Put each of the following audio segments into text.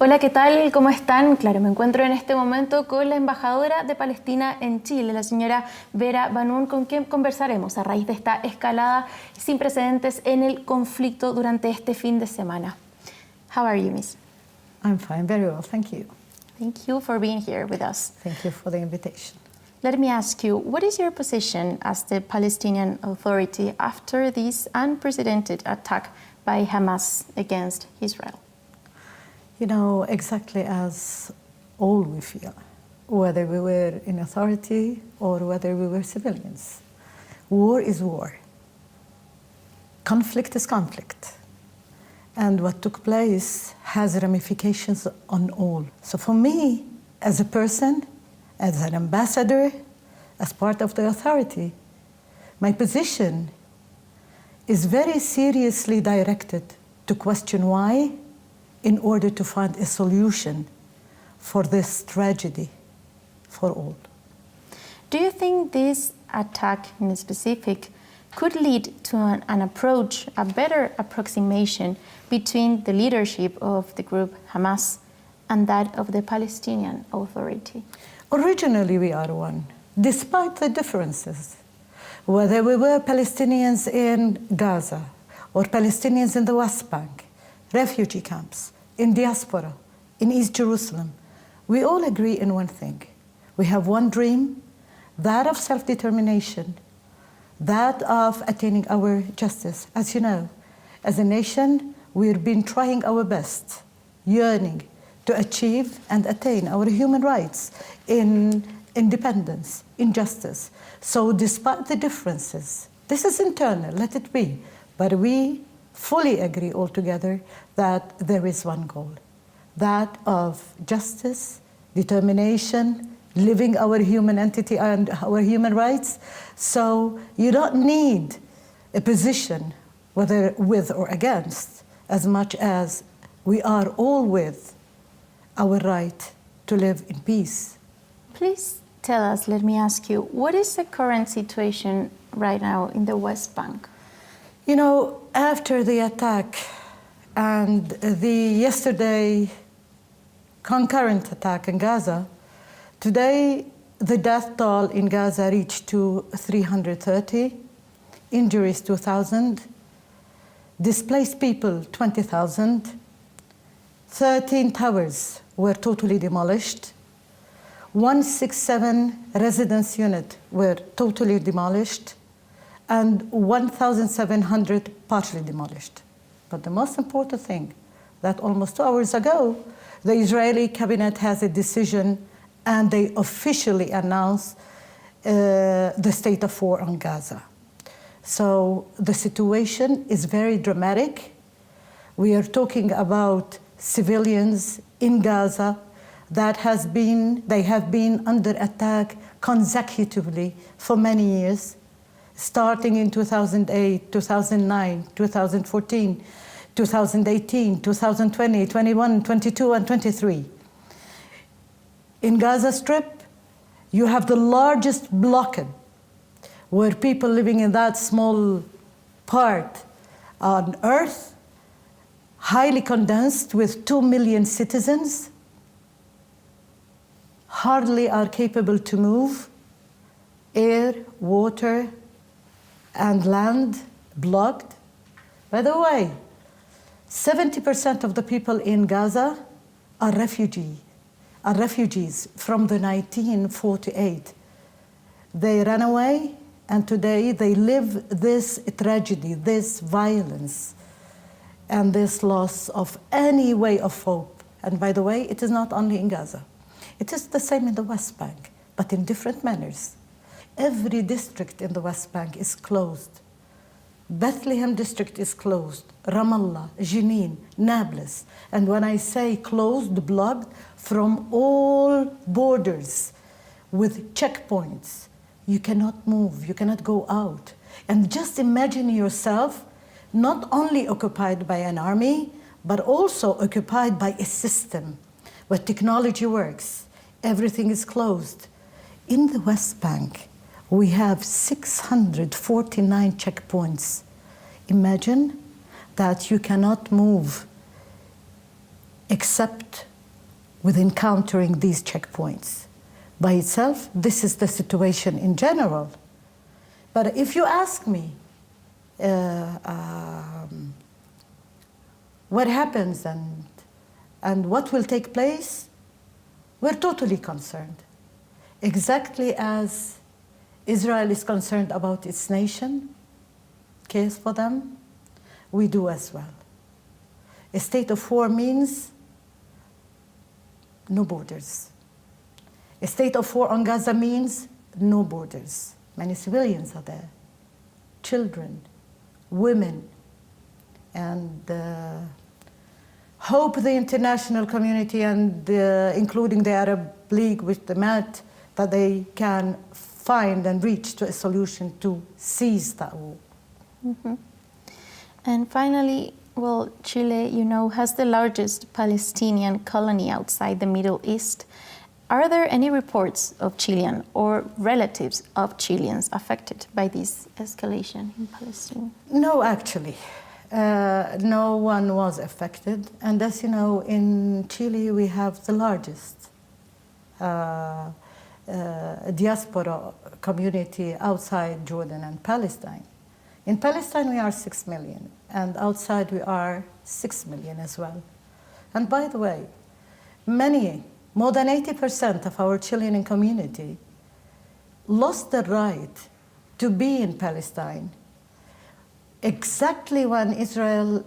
Hola, ¿qué tal? ¿Cómo están? Claro, me encuentro en este momento con la embajadora de Palestina en Chile, la señora Vera Banún, con quien conversaremos a raíz de esta escalada sin precedentes en el conflicto durante este fin de semana. How are you, Miss? I'm fine, very well, thank you. Thank you for being here with us. Thank you for the invitation. Let me ask you, what is your position as the Palestinian Authority after this unprecedented attack by Hamas against Israel? You know, exactly as all we feel, whether we were in authority or whether we were civilians. War is war. Conflict is conflict. And what took place has ramifications on all. So for me, as a person, as an ambassador, as part of the authority, my position is very seriously directed to question why, in order to find a solution for this tragedy for all. Do you think this attack in specific could lead to an approach, a better approximation between the leadership of the group Hamas and that of the Palestinian Authority? Originally we are one, despite the differences. Whether we were Palestinians in Gaza or Palestinians in the West Bank, refugee camps, in diaspora, in East Jerusalem, we all agree in one thing. We have one dream, that of self-determination, that of attaining our justice. As you know, as a nation, we've been trying our best, yearning to achieve and attain our human rights in independence, in justice. So despite the differences, this is internal, let it be, but we fully agree altogether that there is one goal, that of justice, determination, living our human entity and our human rights. So you don't need a position, whether with or against, as much as we are all with our right to live in peace. Please tell us, let me ask you, what is the current situation right now in the West Bank? You know, after the attack and the yesterday concurrent attack in Gaza, today the death toll in Gaza reached to 330, injuries 2,000, displaced people 20,000, 13 towers were totally demolished, 167 residence units were totally demolished, and 1,700 partially demolished. But the most important thing, that almost 2 hours ago, the Israeli cabinet has a decision and they officially announced the state of war on Gaza. So the situation is very dramatic. We are talking about civilians in Gaza that they have been under attack consecutively for many years, starting in 2008, 2009, 2014, 2018, 2020, 21, 22, and 23. In Gaza Strip, you have the largest blockade where people living in that small part on earth, highly condensed with 2 million citizens, hardly are capable to move, air, water, and land blocked. By the way, 70% of the people in Gaza are refugees from the 1948. They ran away, and today they live this tragedy, this violence, and this loss of any way of hope. And by the way, it is not only in Gaza. It is the same in the West Bank, but in different manners. Every district in the West Bank is closed. Bethlehem district is closed, Ramallah, Jenin, Nablus. And when I say closed, blocked from all borders with checkpoints, you cannot move, you cannot go out. And just imagine yourself not only occupied by an army, but also occupied by a system where technology works. Everything is closed. In the West Bank, we have 649 checkpoints. Imagine that you cannot move except with encountering these checkpoints. By itself, this is the situation in general. But if you ask me, what happens and what will take place, we're totally concerned. Exactly as Israel is concerned about its nation, cares for them, we do as well. A state of war means no borders. A state of war on Gaza means no borders. Many civilians are there, children, women, and hope the international community and including the Arab League with the MAT that they can find and reach to a solution to cease that war. Mm-hmm. And finally, well, Chile, you know, has the largest Palestinian colony outside the Middle East. Are there any reports of Chilean or relatives of Chileans affected by this escalation in Palestine? No, actually. No one was affected. And as you know, in Chile we have the largest diaspora community outside Jordan and Palestine. In Palestine we are 6 million, and outside we are 6 million as well. And by the way, more than 80% of our Chilean community lost the right to be in Palestine exactly when Israel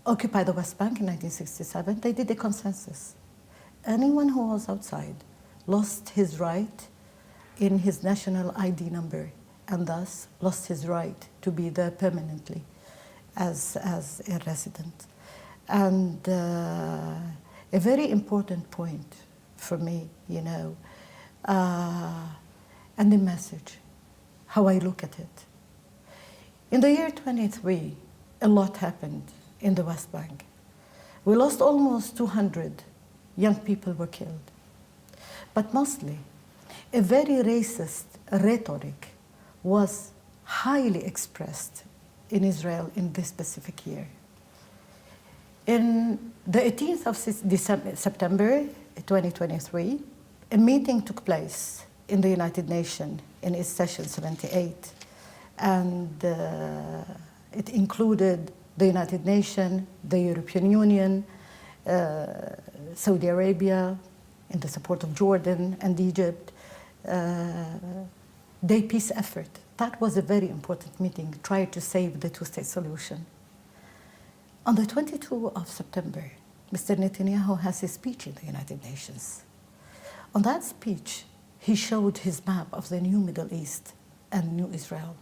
occupied the West Bank in 1967. They did a consensus. Anyone who was outside lost his right in his national ID number, and thus lost his right to be there permanently as a resident. And a very important point for me, you know, and the message, how I look at it. In the year 23, a lot happened in the West Bank. We lost almost 200 young people were killed. But mostly, a very racist rhetoric was highly expressed in Israel in this specific year. In the 18th of September 2023, a meeting took place in the United Nations in its session 78, and it included the United Nations, the European Union, Saudi Arabia, in the support of Jordan and Egypt, their peace effort. That was a very important meeting, trying to save the two-state solution. On the 22nd of September, Mr. Netanyahu has a speech in the United Nations. On that speech, he showed his map of the new Middle East and new Israel.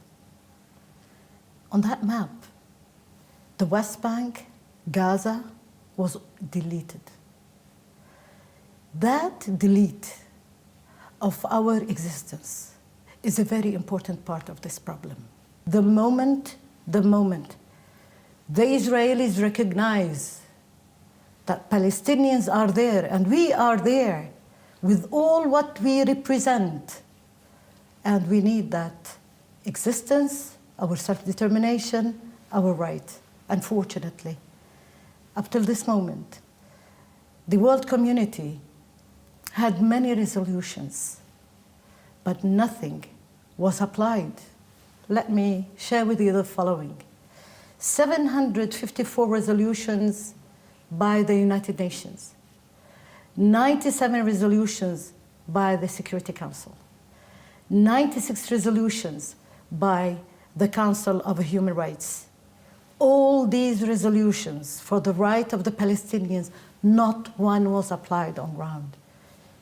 On that map, the West Bank, Gaza, was deleted. That delete of our existence is a very important part of this problem. The moment the Israelis recognize that Palestinians are there and we are there with all what we represent, and we need that existence, our self-determination, our right. Unfortunately, up till this moment, the world community had many resolutions, but nothing was applied. Let me share with you the following. 754 resolutions by the United Nations, 97 resolutions by the Security Council, 96 resolutions by the Council of Human Rights. All these resolutions for the right of the Palestinians, not one was applied on ground.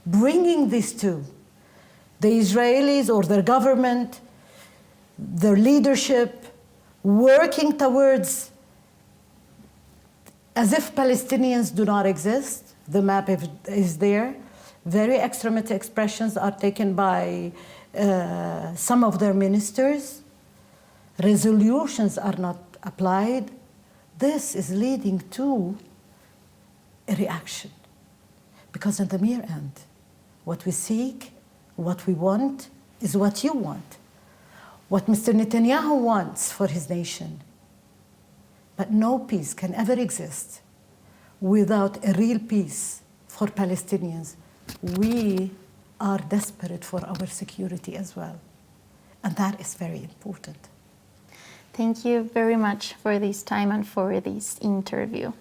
Bringing these two, the Israelis or their government, their leadership, working towards as if Palestinians do not exist. The map is there. Very extremist expressions are taken by some of their ministers. Resolutions are not applied. This is leading to a reaction. Because in the mere end, what we seek, what we want, is what you want. What Mr. Netanyahu wants for his nation. But no peace can ever exist without a real peace for Palestinians. We are desperate for our security as well. And that is very important. Thank you very much for this time and for this interview.